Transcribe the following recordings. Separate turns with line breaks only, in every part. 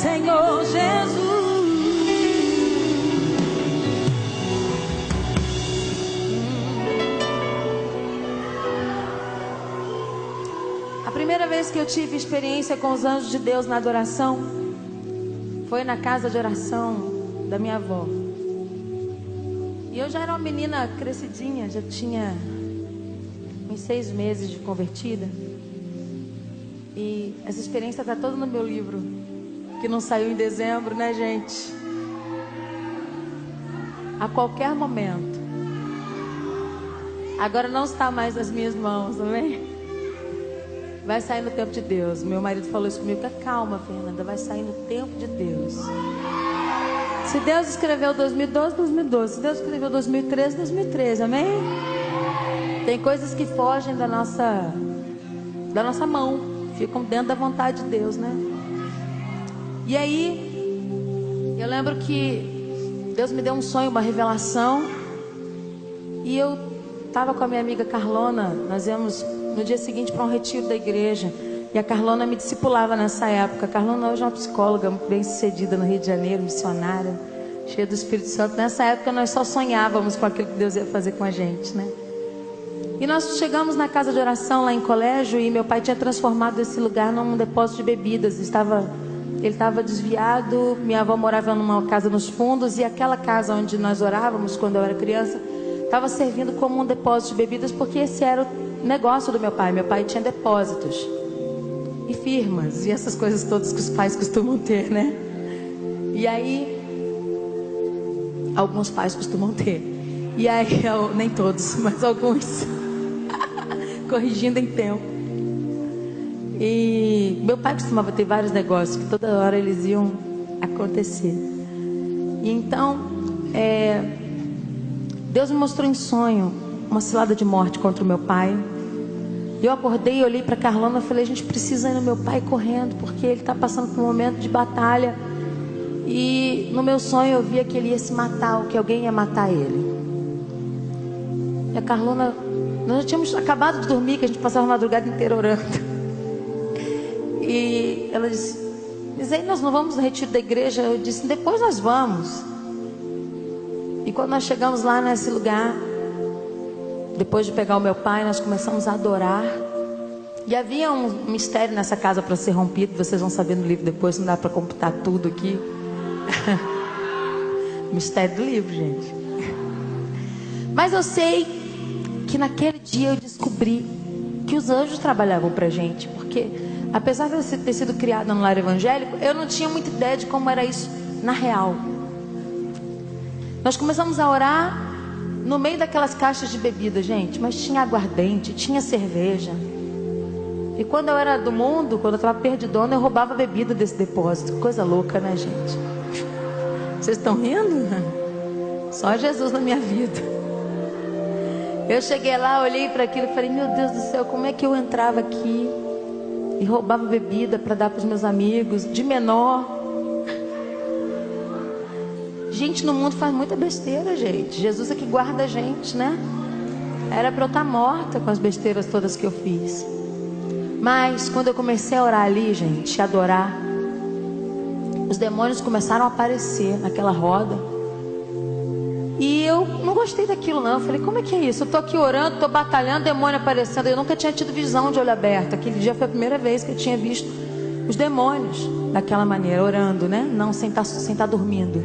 Senhor Jesus. A primeira vez que eu tive experiência com os anjos de Deus na adoração foi na casa de oração da minha avó. E eu já era uma menina crescidinha, já tinha uns 6 meses de convertida. E essa experiência está toda no meu livro, que não saiu em dezembro, né, gente? A qualquer momento. Agora não está mais nas minhas mãos, amém? Vai sair no tempo de Deus. Meu marido falou isso comigo. Calma, Fernanda, vai sair no tempo de Deus. Se Deus escreveu 2012, 2012. Se Deus escreveu 2013, 2013, amém? Tem coisas que fogem da nossa mão, ficam dentro da vontade de Deus, né? E aí, eu lembro que Deus me deu um sonho, uma revelação. E eu estava com a minha amiga Carlona. Nós íamos no dia seguinte para um retiro da igreja. E a Carlona me discipulava nessa época. A Carlona hoje é uma psicóloga bem sucedida no Rio de Janeiro, missionária, cheia do Espírito Santo. Nessa época nós só sonhávamos com aquilo que Deus ia fazer com a gente, né? E nós chegamos na casa de oração lá em colégio. E meu pai tinha transformado esse lugar num depósito de bebidas. Ele estava desviado. Minha avó morava numa casa nos fundos. E aquela casa onde nós orávamos quando eu era criança estava servindo como um depósito de bebidas, porque esse era o negócio do meu pai. Meu pai tinha depósitos e firmas e essas coisas todas que os pais costumam ter, né? E aí, alguns pais costumam ter. E aí, nem todos, mas alguns. Corrigindo em tempo. E meu pai costumava ter vários negócios que toda hora eles iam acontecer. E então, Deus me mostrou em sonho uma cilada de morte contra o meu pai. Eu acordei, olhei para Carlona e falei: a gente precisa ir no meu pai correndo, porque ele está passando por um momento de batalha. E no meu sonho eu via que ele ia se matar, ou que alguém ia matar ele. E a Carlona, nós já tínhamos acabado de dormir, que a gente passava a madrugada inteira orando. E ela disse: mas aí nós não vamos no retiro da igreja? Eu disse: depois nós vamos. E quando nós chegamos lá nesse lugar, depois de pegar o meu pai, nós começamos a adorar. E havia um mistério nessa casa para ser rompido. Vocês vão saber no livro depois, não dá para computar tudo aqui. Mistério do livro, gente. Mas eu sei que naquele dia eu descobri que os anjos trabalhavam para a gente. Porque apesar de eu ter sido criada no lar evangélico, eu não tinha muita ideia de como era isso na real. Nós começamos a orar no meio daquelas caixas de bebida, gente. Mas tinha aguardente, tinha cerveja. E quando eu era do mundo, quando eu estava perdidona, eu roubava bebida desse depósito. Coisa louca, né, gente? Vocês estão rindo? Só Jesus na minha vida. Eu cheguei lá, olhei para aquilo e falei: meu Deus do céu, como é que eu entrava aqui e roubava bebida para dar para os meus amigos, de menor? Gente no mundo faz muita besteira, gente. Jesus é que guarda a gente, né? Era para eu estar morta com as besteiras todas que eu fiz. Mas quando eu comecei a orar ali, gente, a adorar, os demônios começaram a aparecer naquela roda. E eu não gostei daquilo, não. Eu falei: como é que é isso? Eu tô aqui orando, tô batalhando, demônio aparecendo. Eu nunca tinha tido visão de olho aberto. Aquele dia foi a primeira vez que eu tinha visto os demônios daquela maneira, orando, né? Não sem estar dormindo.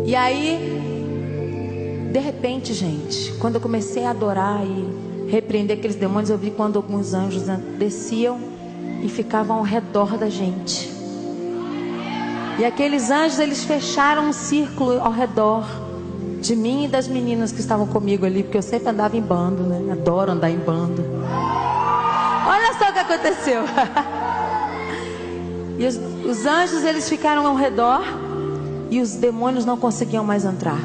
E aí, de repente, gente, quando eu comecei a adorar e repreender aqueles demônios, eu vi quando alguns anjos desciam e ficavam ao redor da gente. E aqueles anjos, eles fecharam um círculo ao redor de mim e das meninas que estavam comigo ali, porque eu sempre andava em bando, né? Adoro andar em bando. Olha só o que aconteceu. E os anjos, eles ficaram ao redor e os demônios não conseguiam mais entrar.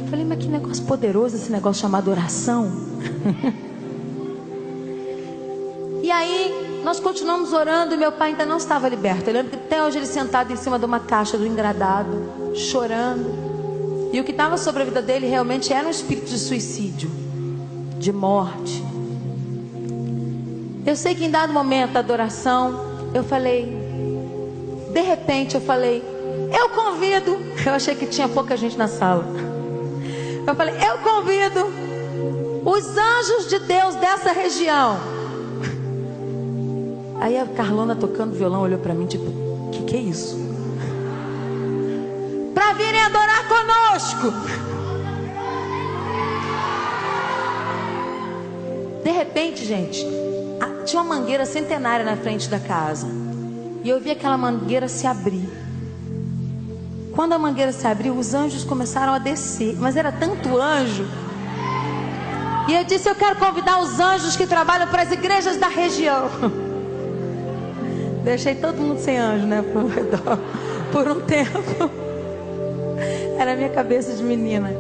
Eu falei: mas que negócio poderoso esse negócio chamado oração. E aí nós continuamos orando e meu pai ainda não estava liberto. Eu lembro que até hoje ele sentado em cima de uma caixa do engradado, chorando. E o que estava sobre a vida dele realmente era um espírito de suicídio, de morte. Eu sei que em dado momento da adoração, eu falei, de repente eu falei, eu convido. Eu achei que tinha pouca gente na sala. Eu falei, eu convido os anjos de Deus dessa região. Aí a Carlona tocando violão olhou pra mim tipo, que é isso? Pra virem adorar conosco. De repente, gente, tinha uma mangueira centenária na frente da casa. E eu vi aquela mangueira se abrir. Quando a mangueira se abriu, os anjos começaram a descer. Mas era tanto anjo. E eu disse, eu quero convidar os anjos que trabalham para as igrejas da região. Deixei todo mundo sem anjo, né? Por um tempo. Era a minha cabeça de menina.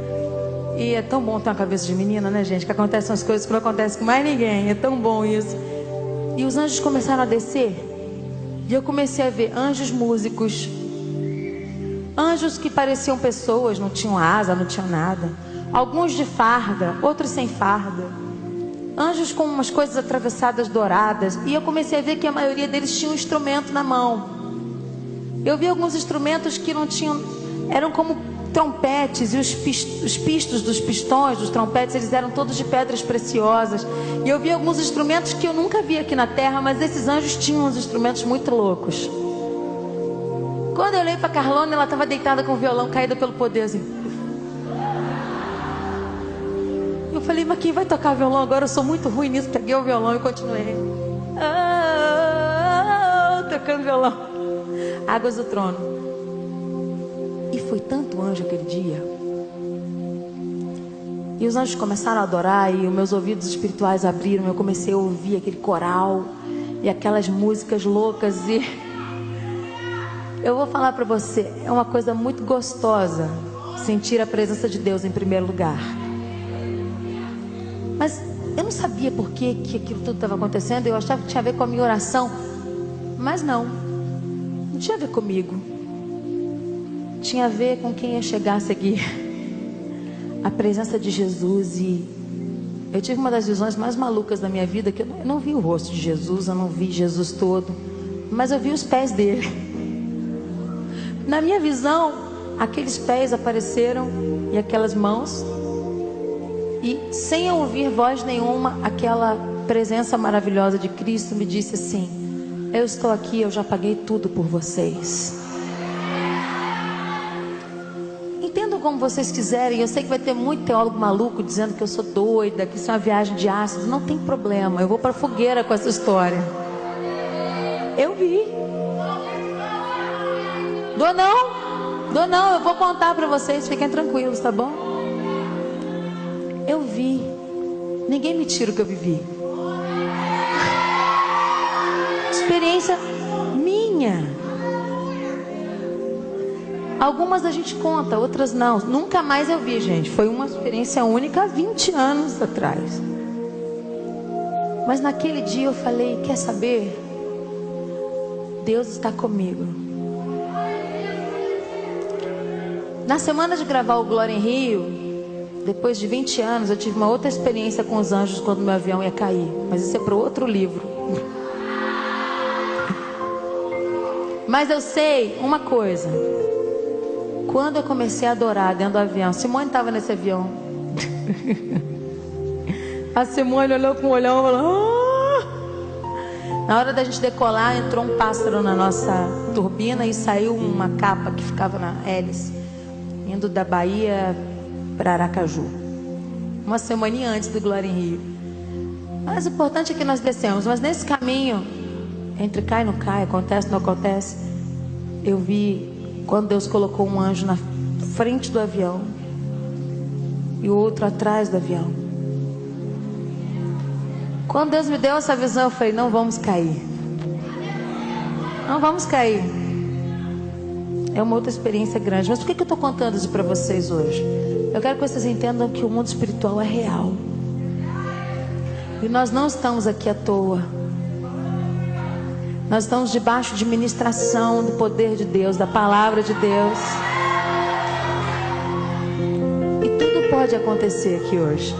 E é tão bom ter uma cabeça de menina, né, gente? Que acontecem as coisas que não acontecem com mais ninguém. É tão bom isso. E os anjos começaram a descer. E eu comecei a ver anjos músicos. Anjos que pareciam pessoas, não tinham asa, não tinham nada. Alguns de farda, outros sem farda. Anjos com umas coisas atravessadas douradas. E eu comecei a ver que a maioria deles tinha um instrumento na mão. Eu vi alguns instrumentos que não tinham, eram como trompetes. E os pistos dos pistões, dos trompetes, eles eram todos de pedras preciosas. E eu vi alguns instrumentos que eu nunca vi aqui na terra. Mas esses anjos tinham uns instrumentos muito loucos. Quando eu olhei para Carlona, ela estava deitada com o violão caído pelo poder assim. Eu falei, mas quem vai tocar violão agora? Eu sou muito ruim nisso. Peguei o violão e continuei. Tocando violão. Águas do Trono. E foi tanto anjo aquele dia. E os anjos começaram a adorar. E os meus ouvidos espirituais abriram. Eu comecei a ouvir aquele coral. E aquelas músicas loucas. E eu vou falar para você. É uma coisa muito gostosa sentir a presença de Deus em primeiro lugar. Mas eu não sabia por que aquilo tudo estava acontecendo. Eu achava que tinha a ver com a minha oração. Mas não tinha a ver comigo. Tinha a ver com quem ia chegar a seguir. A presença de Jesus. E eu tive uma das visões mais malucas da minha vida. Que eu não vi o rosto de Jesus. Eu não vi Jesus todo. Mas eu vi os pés dele. Na minha visão, aqueles pés apareceram. E aquelas mãos. E sem eu ouvir voz nenhuma, aquela presença maravilhosa de Cristo me disse assim: eu estou aqui, eu já paguei tudo por vocês. Entendam como vocês quiserem. Eu sei que vai ter muito teólogo maluco dizendo que eu sou doida, que isso é uma viagem de ácido. Não tem problema, eu vou para a fogueira com essa história. Eu vi. Dou não, eu vou contar para vocês, fiquem tranquilos, tá bom? Eu vi. Ninguém me tira o que eu vivi. Experiência minha. Algumas a gente conta, outras não. Nunca mais eu vi, gente. Foi uma experiência única há 20 anos atrás. Mas naquele dia eu falei, quer saber? Deus está comigo. Na semana de gravar o Glória em Rio, depois de 20 anos, eu tive uma outra experiência com os anjos quando meu avião ia cair. Mas isso é para outro livro. Mas eu sei uma coisa. Quando eu comecei a adorar dentro do avião, Simone estava nesse avião. A Simone olhou com o olhão e falou... Na hora da gente decolar, entrou um pássaro na nossa turbina e saiu uma capa que ficava na hélice, indo da Bahia para Aracaju, uma semaninha antes do Glória em Rio. Mas o importante é que nós descemos. Mas nesse caminho, entre cai e não cai, acontece não acontece, eu vi quando Deus colocou um anjo na frente do avião e o outro atrás do avião. Quando Deus me deu essa visão, eu falei, não vamos cair. Não vamos cair. É uma outra experiência grande. Mas por que eu estou contando isso para vocês hoje? Eu quero que vocês entendam que o mundo espiritual é real. E nós não estamos aqui à toa. Nós estamos debaixo de ministração do poder de Deus, da palavra de Deus. E tudo pode acontecer aqui hoje.